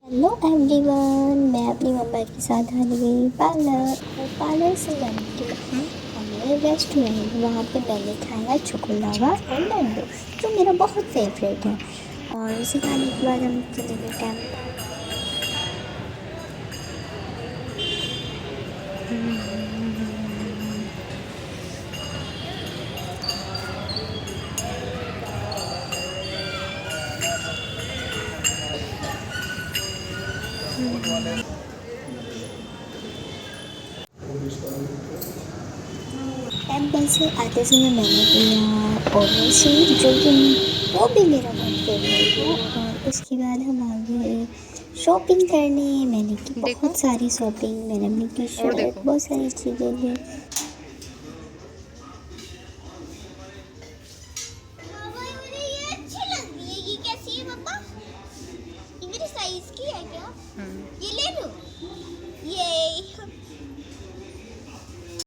Hello everyone, मैं अपनी मम्मा के साथ आ गई पार्लर। और पार्लर से जाने के बाद हमें रेस्टोरेंट, वहाँ पे मैंने खाया चोकोलावा एंड लड्डू, जो मेरा बहुत फेवरेट है। और उसे खाने के बाद हम चले गए टेम्पल। टेम्पल से आते समय मैंने लिया ओरियो शेक, जो कि वो भी मेरा बहुत फेवरेट है। और उसके बाद हम आ गए शॉपिंग करने। मैंने की देखो बहुत सारी शॉपिंग, मैंने अपनी टी और शर्ट, देखो। बहुत सारी चीज़ें ली। पापा मुझे ये अच्छी लग रही है। ये कैसी है पापा? ये मेरी साइज की है क्या? ये ले लो।